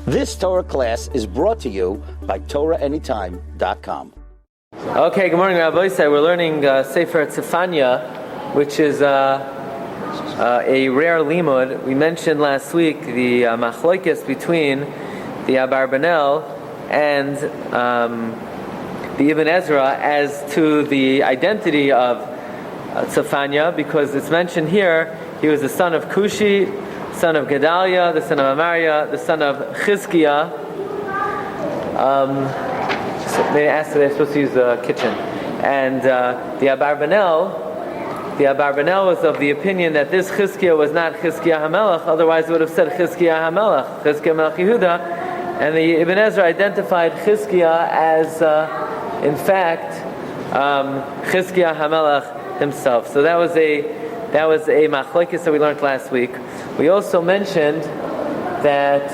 This Torah class is brought to you by TorahAnytime.com. Okay, good morning, Rabbi. We're learning Sefer Zephania, which is a rare limud. We mentioned last week the machlokes between the Abarbanel and the Ibn Ezra as to the identity of Zephania, because it's mentioned here he was the son of Cushi, son of Gedaliah, the son of Amariah, the son of Chizkiah. They asked if they're supposed to use the kitchen. And the Abarbanel was of the opinion that this Chizkiah was not Chizkiah HaMelech, otherwise it would have said Chizkiah HaMelech, Chizkiah Melech Yehuda. And the Ibn Ezra identified Chizkiah as, in fact, Chizkiah HaMelech himself. So that was a machlokes that we learned last week. We also mentioned that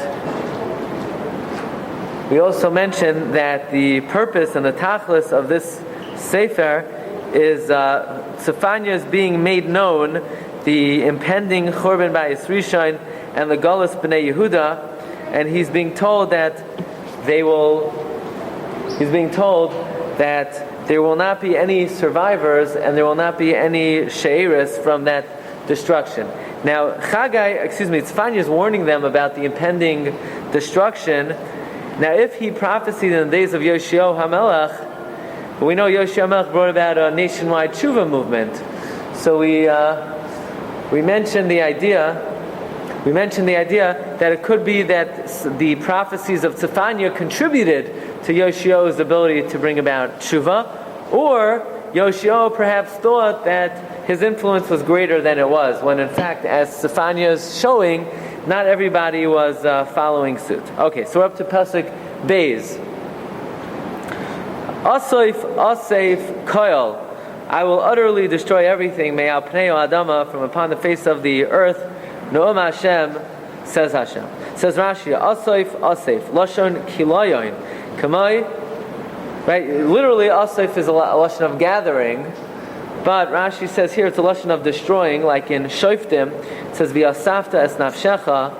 the purpose and the tachlis of this sefer is Zephania is being made known the impending Churban Bayis Rishon and the Galus Bnei Yehuda, and he's being told that there will not be any survivors and there will not be any sheiris from that destruction. Now, Zephania is warning them about the impending destruction. Now, if he prophesied in the days of Yoshio HaMelech, we know Yoshio HaMelech brought about a nationwide tshuva movement. So we mentioned the idea that it could be that the prophecies of Zephania contributed to Yoshio's ability to bring about tshuva, or Yoshio perhaps thought that his influence was greater than it was, when in fact, as Zephania is showing, not everybody was following suit. Okay, so we're up to Pasuk Beis. Asif koil, I will utterly destroy everything, me'al pnei adama, from upon the face of the earth. No'om Hashem, says Hashem. Says Rashi, Asif, lashon kilayon, kamay. Right, literally, Asif is a lashon of gathering, but Rashi says here it's a lashon of destroying, like in Shoftim. It says v'asafta es nafshecha,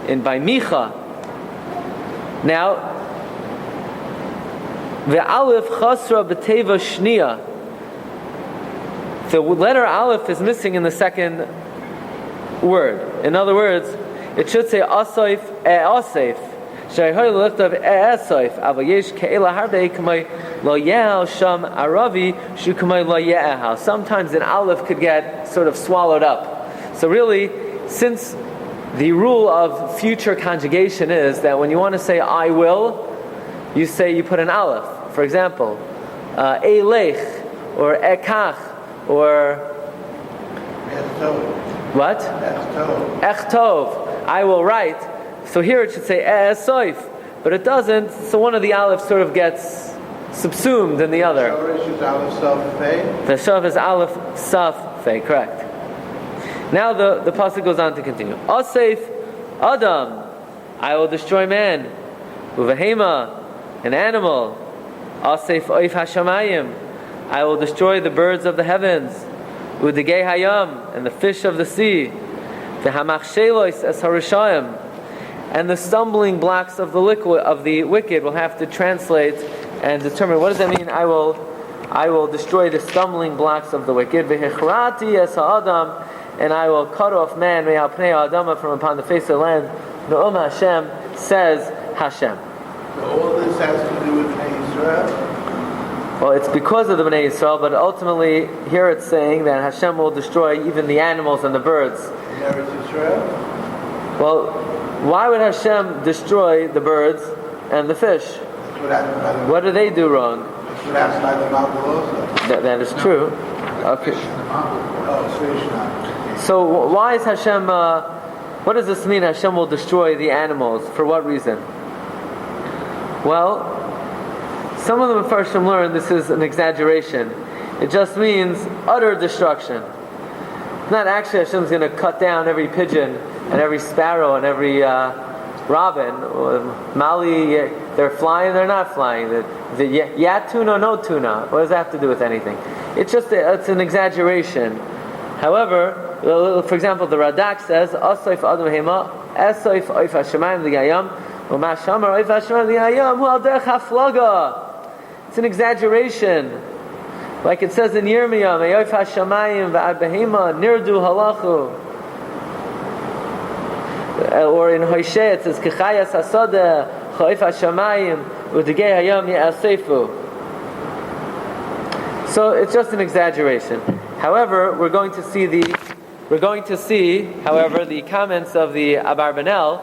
in by Micha. Now, ve'alef chasra b'teva shniya. The letter Aleph is missing in the second word. In other words, it should say Asif Asif. Sometimes an aleph could get sort of swallowed up. So really, since the rule of future conjugation is that when you want to say I will, you put an aleph. For example, Eilech or Ekach or what? Echtov. I will write. So here it should say E'esoif, but it doesn't, so one of the alephs sort of gets subsumed in the other. The Shav is Aleph Saf Fei, correct. Now the pasuk goes on to continue. Asif Adam, I will destroy man. Uvahema, an animal. Asif Oif Hashamayim, I will destroy the birds of the heavens. Udegei Hayam, and the fish of the sea. V'hamachshelos es harishayim, and the stumbling blocks of the wicked. Will have to translate and determine what does that mean. I will destroy the stumbling blocks of the wicked. V'hechrati es ha'adam, and I will cut off man me'al pnei ha'adama, from upon the face of the land. No'om Hashem, says Hashem. So all this has to do with Bnei Yisrael? Well, it's because of the Bnei Yisrael, but ultimately here it's saying that Hashem will destroy even the animals and the birds. In Eretz Yisrael? Well, why would Hashem destroy the birds and the fish? What do they do wrong? That is true. Okay. So why is Hashem? What does this mean? Hashem will destroy the animals. For what reason? Well, some of the Mefarshim learn this is an exaggeration. It just means utter destruction. It's not actually Hashem's going to cut down every pigeon and every sparrow and every robin. Mali, they're flying, they're not flying. The yat tuna, no tuna. What does that have to do with anything? It's an exaggeration. However, for example, the Radak says, "Asayf adam hema, asayf oif hashemayim ligayam, It's an exaggeration. Like it says in Yirmiyah, Me'oif hashamayim v'ad behema nirdu halachu. Or in Hosea it says, Kechayas hasodeh cha'oif hashamayim u'degei hayam ye'asefu. So it's just an exaggeration. However, we're going to see, however, the comments of the Abarbanel,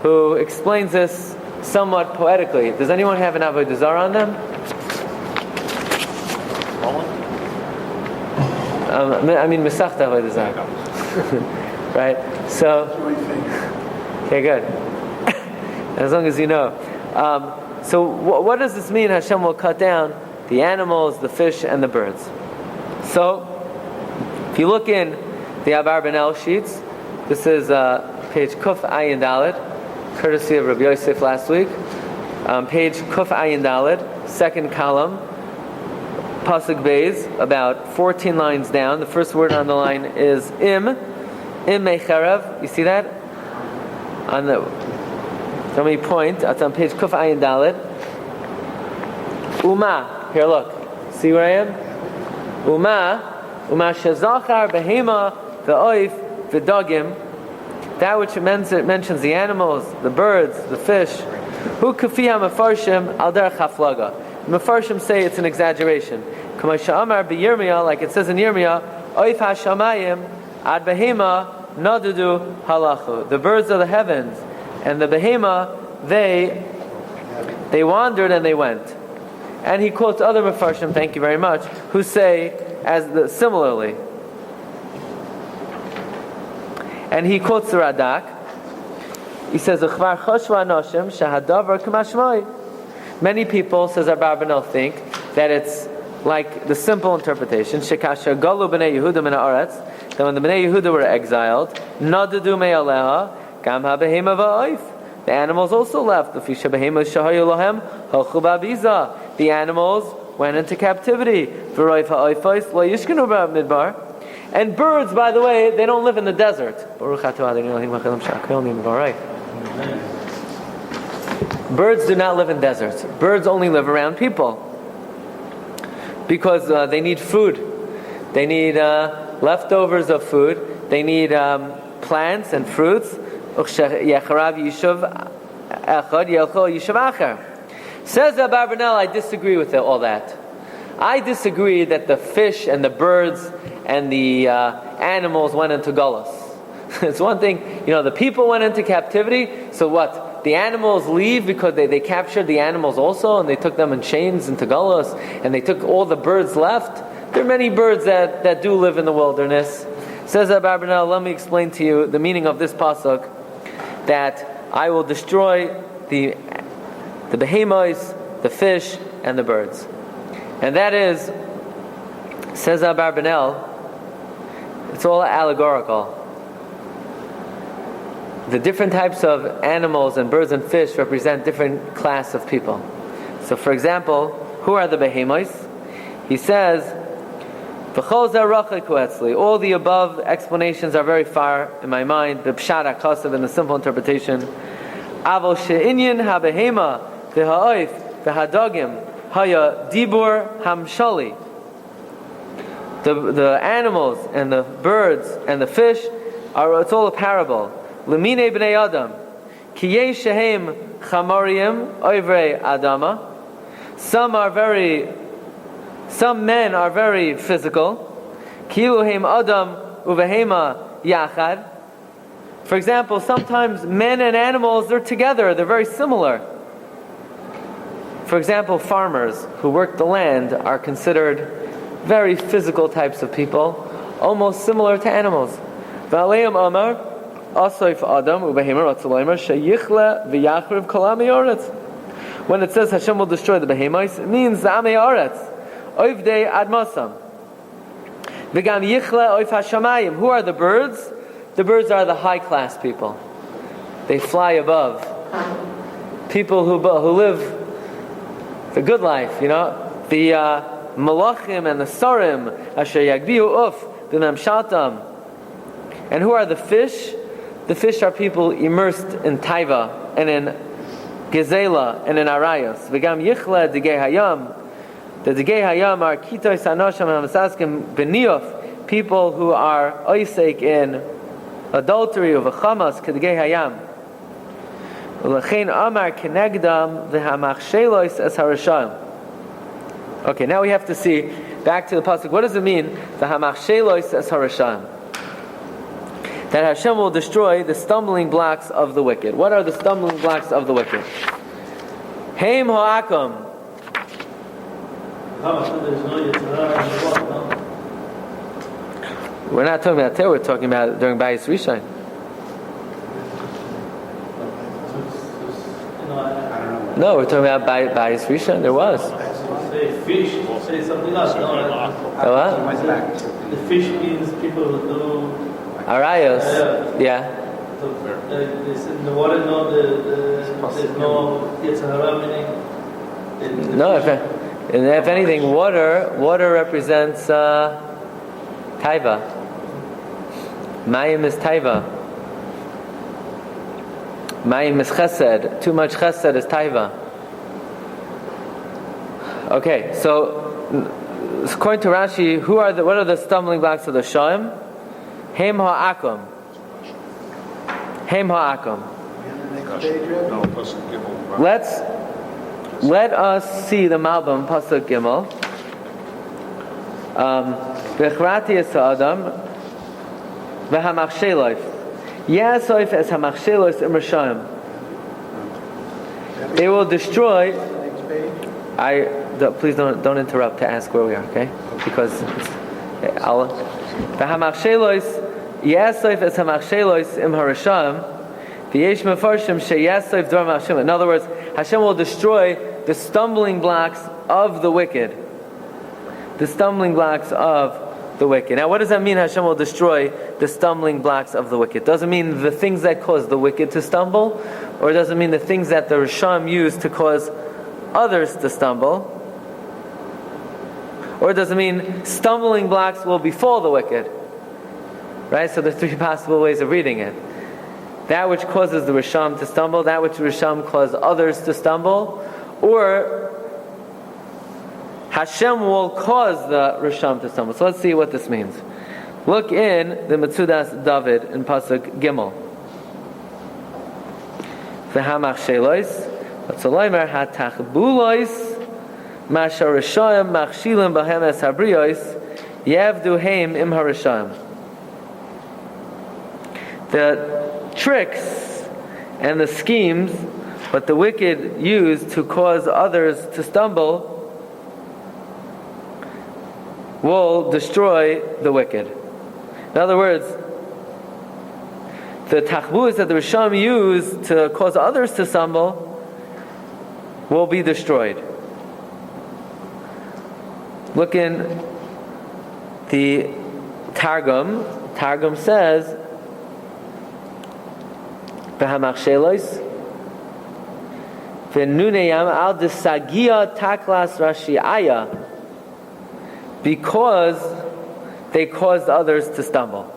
who explains this somewhat poetically. Does anyone have an Avodah Zarah on them? Mesachta Avodah Zarah. Right? So, okay, good. As long as you know. So what does this mean? Hashem will cut down the animals, the fish, and the birds. So, if you look in the Abarbanel sheets, this is page Kuf Ayin Daled, courtesy of Rabbi Yosef last week. Page Kuf Ayin Daled, second column, Pasuk Beis, about 14 lines down. The first word on the line is Im Mecharev. You see that? On the, let me point. It's on page Kuf Ayin Daled. Uma. Here, look. See where I am? Uma shezachar behema ve'oif v'dagim. That which mentions the animals, the birds, the fish. Hu kafiha mefarshim al derech haflaga. Mefarshim say it's an exaggeration. Kama sha'amar b'Yirmiyah, like it says in Yirmiyah, oif hashamayim ad behema nadudu halachu. The birds of the heavens and the behema, they wandered and they went. And he quotes other Mefarshim, thank you very much, who say similarly. And he quotes the Radak. He says, many people, says Abarbanel, think that it's like the simple interpretation, that when the Bnei Yehuda were exiled, nadadu me'aleha gam ha'behema va'oif. The animals also left. The animals went into captivity. And birds, by the way, they don't live in the desert. Birds do not live in deserts. Birds only live around people. Because they need food. They need leftovers of food. They need plants and fruits. Says Abarbanel, I disagree with all that. I disagree that the fish and the birds and the animals went into Gullus. It's one thing, the people went into captivity, so what? The animals leave because they captured the animals also, and they took them in chains into Gullus, and they took all the birds left. There are many birds that do live in the wilderness. Says Abarbanel, let me explain to you the meaning of this pasuk, that I will destroy the behemoths, the fish, and the birds. And that is, says Abarbanel, it's all allegorical. The different types of animals and birds and fish represent different class of people. So for example, who are the behemoths? He says, all the above explanations are very far in my mind. The pshat hakasav in the simple interpretation. Avol she'inyan habehema v'ha'oif v'hadagim haya dibur hamshali. The animals and the birds and the fish it's all a parable. Lemine b'nei adam ki yesh shehem chamarim oivrei adama. Some men are very physical. Kiluhem adam uvehema yachad. For example, sometimes men and animals, they're together, they're very similar. For example, farmers who work the land are considered very physical types of people, almost similar to animals. V'aleim amar asoif adam uvehema ratzaloimer sheyichle v'yachriv kolam yoretz. When it says Hashem will destroy the behemoths, it means the amei yoretz. Oivdei admasam. V'gam yichle oif hashamayim. Who are the birds? The birds are the high class people. They fly above. People who live the good life, The malachim and the sarim, asher yagbiu uf, b'memshatam. And who are the fish? The fish are people immersed in taiva and in gezela, and an arayos. V'gam yichla digei hayam. The digei hayam are kitoy sanosham hamasaskim beniyov, people who are oisek in adultery of a chamas kedigei hayam. U'lechein amar kenegdam v'hamachshelos es harasham. Okay, now we have to see, back to the pasuk, what does it mean, v'hamachshelos es harasham? That Hashem will destroy the stumbling blocks of the wicked. What are the stumbling blocks of the wicked? Heim ha'akum. We're not talking about Torah, we're talking about during Bayis Rishon. No, we're talking about Bayis Rishon. There was. Say fish, say something else. What? The fish means people who do Arayos. Yeah. They said in the water, there's no Yetzirah meaning. No, if anything, water represents Taiva. Mayim is Taiva. Mayim is Chesed. Too much Chesed is Taiva. Okay, so according to Rashi, what are the stumbling blocks of the Shoim? Heim ha'akum. Heim ha'akum. Let us see the Malbim Pasuk Gimel. V'chrati es ha'adam v'hamachsheloif. Yasoif es hamachshelois im Rishayim. They will destroy. Please don't interrupt to ask where we are, okay? Because I'll. V'hamachshelois yasoif es hamachshelois im harishayim. V'yesh mefarshim sheyasoif dvar machshim. In other words, Hashem will destroy the stumbling blocks of the wicked. The stumbling blocks of the wicked. Now, what does that mean? Hashem will destroy the stumbling blocks of the wicked. Does it mean the things that cause the wicked to stumble, or does it mean the things that the Risham use to cause others to stumble, or does it mean stumbling blocks will befall the wicked? Right. So there's three possible ways of reading it: that which causes the Risham to stumble, that which Risham cause others to stumble, or Hashem will cause the Risham to stumble. So let's see what this means. Look in the Metzudas David in Pasuk Gimel. V'hamach shelois, v'tzoloimer hatachbulois, masha Rishayim machshilim b'hem es habriyos, yevdu heim im harishayim. The tricks and the schemes what the wicked use to cause others to stumble will destroy the wicked. In other words, the tachbuz that the Risham use to cause others to stumble will be destroyed. Look in the Targum. Targum says, "V'hamach shelois v'nuneyam al desagia taklas rashiaya," because they caused others to stumble.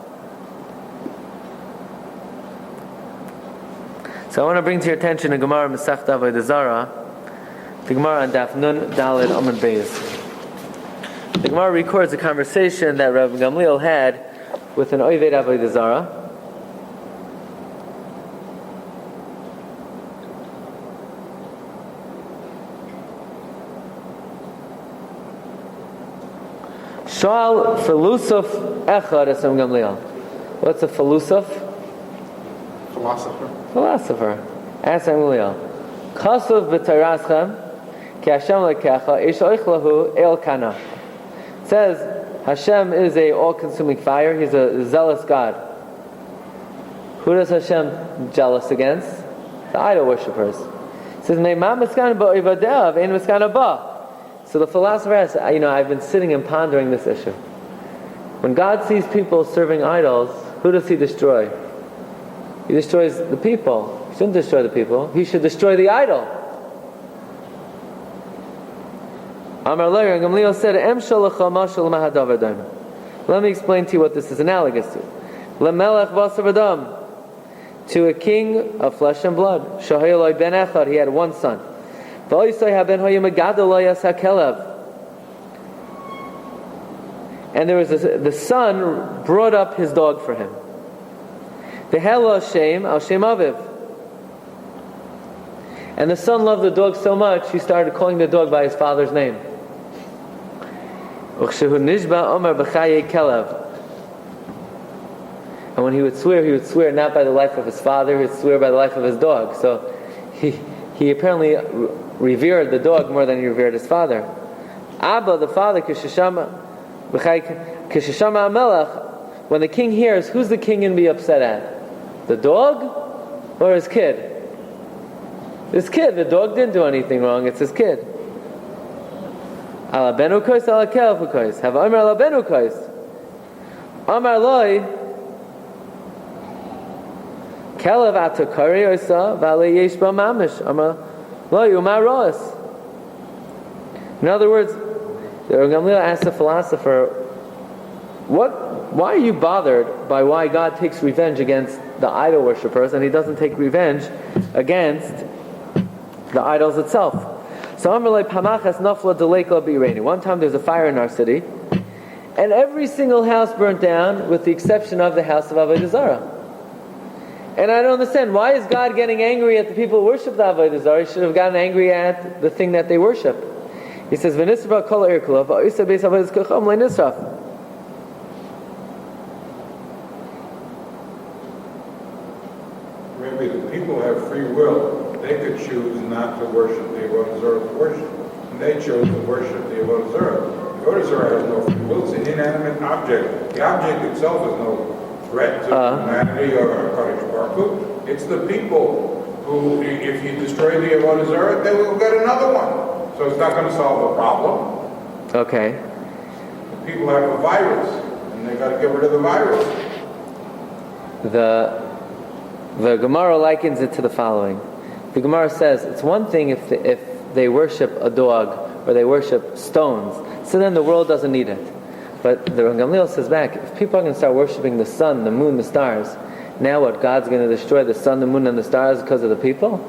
So I want to bring to your attention a Gemara Masechta Avodah Zarah, the Gemara on Daf Nun Daled Amud Beis. The Gemara records a conversation that Rabbi Gamliel had with an Oved Avodah Zarah. Shal Philusuf Echad Esem Gamliel. What's a Philusuf? Philosopher. Ask Gamliel. Chasuv b'taraschem ki Hashem lekecha ish oichlahu el kana. It says Hashem is a all-consuming fire. He's a zealous God. Who does Hashem jealous against? The idol worshippers. It says Me'ma miskan ba'ivadeh ve'en miskan ba. So the philosopher asks, I've been sitting and pondering this issue. When God sees people serving idols, who does He destroy? He destroys the people. He shouldn't destroy the people. He should destroy the idol. Amar Leir, Gamliel said, let me explain to you what this is analogous to. Lemelech basar v'dam. to a king of flesh and blood. Shahayaloi ben Echad, he had one son. And there was the son brought up his dog for him. V'hela Shem al Shem Aviv. And the son loved the dog so much, he started calling the dog by his father's name. And when he would swear not by the life of his father, he would swear by the life of his dog. So he apparently revered the dog more than he revered his father. Abba, the father, Kishashama Amelech, when the king hears, who's the king going to be upset at? The dog or his kid? His kid. The dog didn't do anything wrong, it's his kid. Ala benu kois, ala kelfu kois. Have Amar ala benu kois. Amar loi kelev atakari oisa v'ale yesh ba mamish. Amar loi umar roas. In other words, the Gamliel asked the philosopher, why are you bothered by why God takes revenge against the idol worshippers and he doesn't take revenge against the idols itself? So one time there's a fire in our city, and every single house burnt down with the exception of the house of Avodah Zarah. And I don't understand, why is God getting angry at the people who worship the Avodah Zarah? He should have gotten angry at the thing that they worship. He says, Rabbi, the people have free will. They could choose not to worship the Avodah Zarah to worship. And they chose to worship the Avodah Zarah. The Avodah Zarah has no free will. It's an inanimate object. The object itself is no threat to humanity or Kadosh Baruch Hu. It's the people who, if you destroy the Avodah Zarah, they will get another one. So it's not going to solve the problem. Okay. People have a virus, and they got to get rid of the virus. The Gemara likens it to the following. The Gemara says it's one thing if they worship a dog or they worship stones, so then the world doesn't need it. But the Gamliel says back, if people are going to start worshiping the sun, the moon, the stars, now what? God's going to destroy the sun, the moon, and the stars because of the people?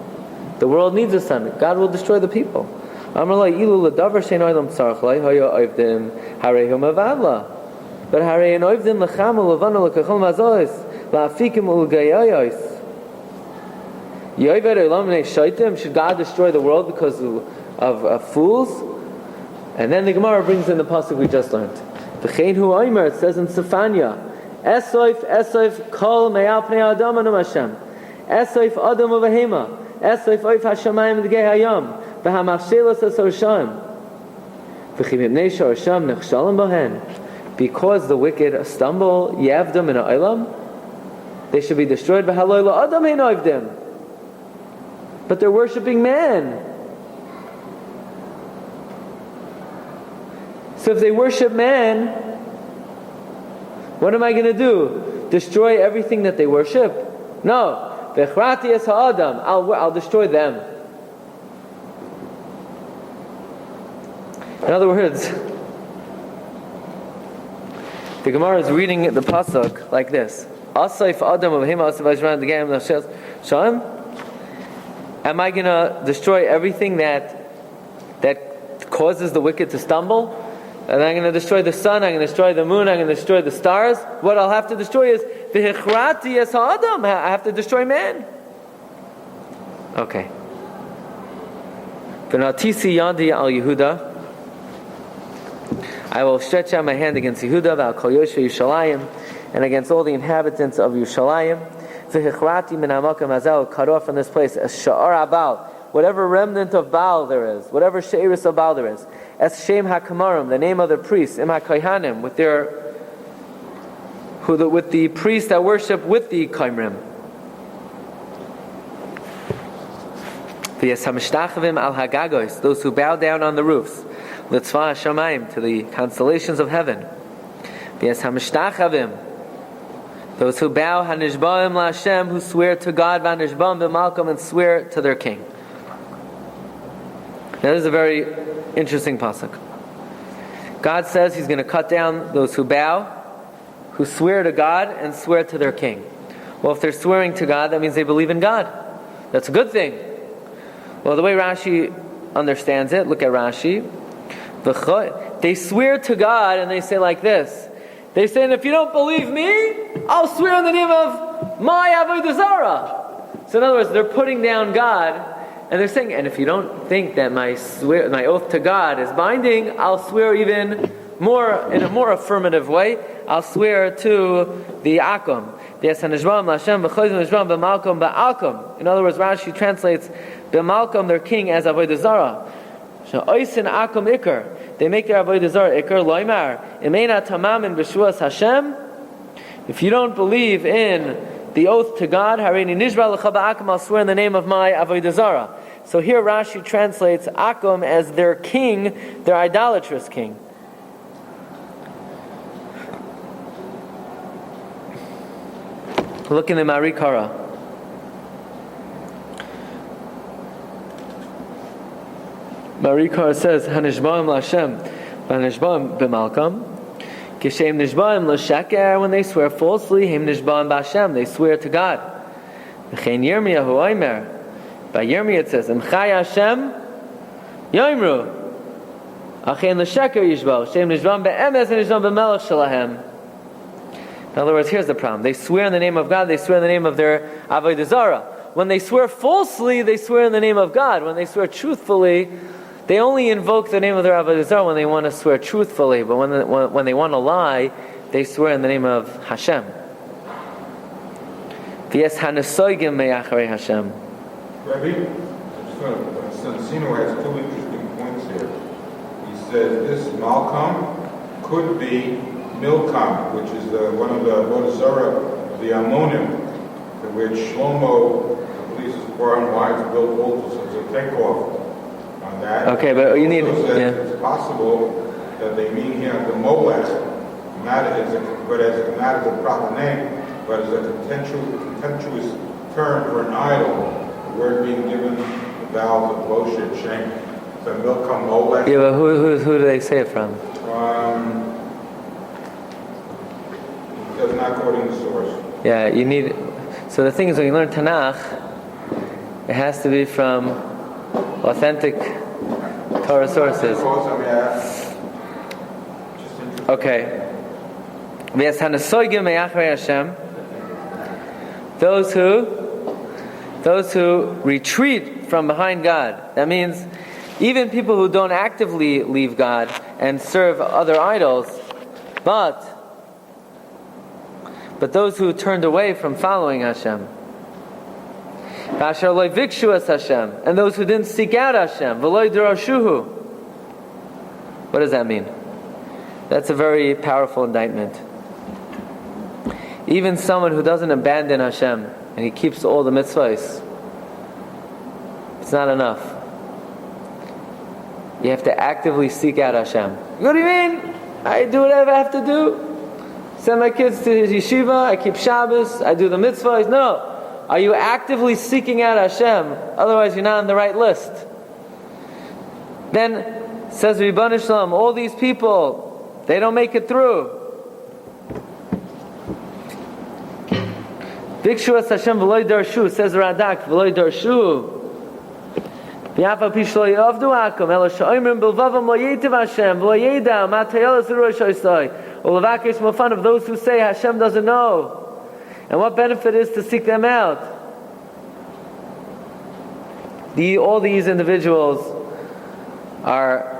The world needs the sun. God will destroy the people. But should God destroy the world because of fools? And then the Gemara brings in the pasuk we just learned. It says in Zephania, Esoif, Esoif, kol me'al pnei adam anu Hashem. Esoif adam uvahema. Esoif oif hashamayim d'gei hayam. V'hamachshelos ha-sorsham. V'chim ibnei shorsham nechshalim bohen. Because the wicked stumble, yavdam in ha'olam, they should be destroyed. V'haloi la'adam hein oivdim. But they're worshipping man. So if they worship man, what am I going to do? Destroy everything that they worship? No. V'echrati es ha'adam. I'll destroy them. In other words, the Gemara is reading the pasuk like this: Asayf adam of him asayf ajran the game sham. Am I going to destroy everything that causes the wicked to stumble? And I'm going to destroy the sun, I'm going to destroy the moon, I'm going to destroy the stars. What I'll have to destroy is the hichrati es ha'adam. I have to destroy man. Okay. V'natisi yandi al Yehuda. I will stretch out my hand against Yehuda, v'al kol yoshvei Yerushalayim, and against all the inhabitants of Yerushalayim. V'hichrati min ha'makam hazeh, cut off from this place as sha'ar abal, whatever remnant of Baal there is, whatever she'eris of Baal there is. As Shem HaKamarim, the name of the priests, Im HaKohanim, with the priests that worship with the Kaimrim. V'yes HaMishtachavim al Hagagos, those who bow down on the roofs. L'tzva HaShamayim, to the constellations of heaven. V'yes HaMishtachavim, those who bow HaNishbaim LaHashem, who swear to God, VaNishbaim B'Malkom, and swear to their king. Now this is a very interesting pasuk. God says He's going to cut down those who bow, who swear to God and swear to their king. Well, if they're swearing to God, that means they believe in God. That's a good thing. Well, the way Rashi understands it, look at Rashi. They swear to God and they say like this. They say, and if you don't believe me, I'll swear in the name of my Avodah Zarah. So in other words, they're putting down God, and they're saying, and if you don't think that my oath to God is binding, I'll swear even more, in a more affirmative way, I'll swear to the Akum. In other words, Rashi translates B'malkom, their king, as Avodah Zarah. They make their Avodah Zarah ikar loymar. Imena tamam in b'shuas Hashem. If you don't believe in the oath to God, hareini nishba l'cha ba'akum, I'll swear in the name of my Avodah Zarah. So here Rashi translates Akum as their king, their idolatrous king. Look in the Marikara. Marikara says, Hanishbaim l'Hashem, Hanishbaim b'malkam, Kishem nishbaim l'shaker, when they swear falsely, Hem nishbaim b'Hashem, they swear to God. V'chein Yirmiyahu oimer, by Yirmiyah it says, Imchai Hashem, Yoimru, Achein l'shaker yishbal, Shem nishbaim b'emes, and nishbaim b'melech shalahem. In other words, here's the problem. They swear in the name of God, they swear in the name of their Avodah Zarah. When they swear falsely, they swear in the name of God. When they swear truthfully, they only invoke the name of their Avodah Zarah when they want to swear truthfully. But when they want to lie, they swear in the name of Hashem. V'yes hanasoygim me'acharei Hashem. Rabbi, Sensino has two interesting points here. He says this Malkam could be Milkam, which is one of the Avodah Zarah of the Ammonim, to which Shlomo, the police's foreign wives, built altars as a takeoff on that. Okay, but you need... It's possible that they mean here the Molech, not as a proper name, but as a contemptuous term for an idol. The word being given the vowels of Moshe and Shem. So Milkam Molech. Yeah, but who do they say it from? That's not quoting the source. Yeah, you need... So the thing is, when you learn Tanakh, it has to be from authentic Torah sources. Okay. Those who retreat from behind God. That means even people who don't actively leave God and serve other idols, but those who turned away from following Hashem. And those who didn't seek out Hashem. What does that mean? That's a very powerful indictment. Even someone who doesn't abandon Hashem and he keeps all the mitzvahs, it's not enough. You have to actively seek out Hashem. What do you mean? I do whatever I have to do. Send my kids to yeshiva, I keep Shabbos, I do the mitzvahs. No. Are you actively seeking out Hashem? Otherwise you're not on the right list. Then, says Rebbeinu Shalom, all these people, they don't make it through. Bikshu Hashem v'loy darshu, says Radak, v'loy darshu. V'yafa pishlo yavdu akum, elo sha'imrim bilvavam lo yetiv Hashem, v'lo yeda, matayel esuru shoysai. Ulavakish mafan of those who say Hashem doesn't know. And what benefit is to seek them out? All these individuals are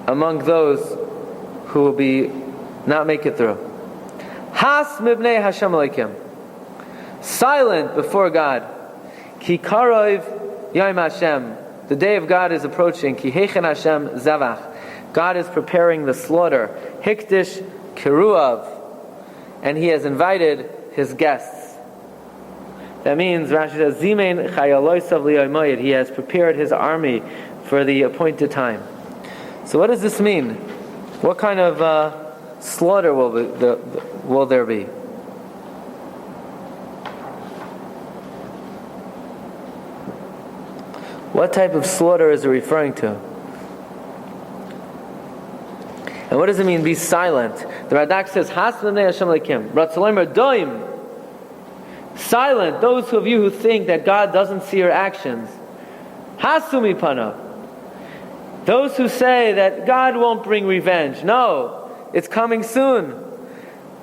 among those who will not make it through. Has mibnei Hashem Elokim, silent before God. Ki karov yom Hashem, the day of God is approaching. Ki heichen Hashem zavach, God is preparing the slaughter. Hikdish kiruav, and He has invited His guests. That means Rashi says, Zimein chayaloisav liyomayid, He has prepared His army for the appointed time. So what does this mean? What kind of slaughter will there be? What type of slaughter is it referring to? And what does it mean, be silent? The Radak says, Has b'nei Hashem lekim, Ratzalomer doim. Silent, those of you who think that God doesn't see your actions. Hasumi panav. Those who say that God won't bring revenge. No, it's coming soon.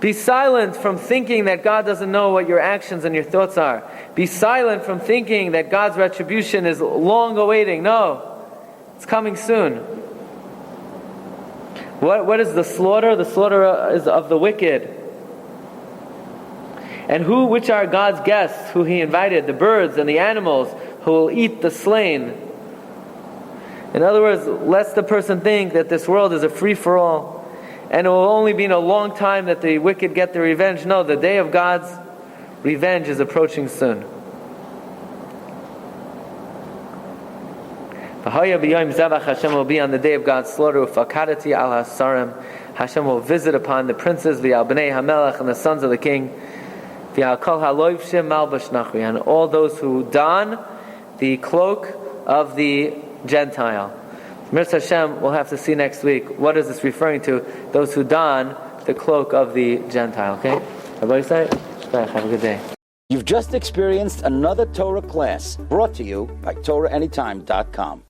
Be silent from thinking that God doesn't know what your actions and your thoughts are. Be silent from thinking that God's retribution is long awaiting. No, it's coming soon. What is the slaughter? The slaughter is of the wicked. And which are God's guests who He invited? The birds and the animals who will eat the slain. In other words, lest the person think that this world is a free-for-all and it will only be in a long time that the wicked get their revenge. No, the day of God's revenge is approaching soon. Hashem will be on the day of God's slaughter. Hashem will visit upon the princes, the Bnei Hamelech, and the sons of the king. And all those who don the cloak of the Gentile. Mirza Hashem, we'll have to see next week. What is this referring to? Those who don the cloak of the Gentile. Okay? Everybody say? Have a good day. You've just experienced another Torah class brought to you by TorahAnytime.com.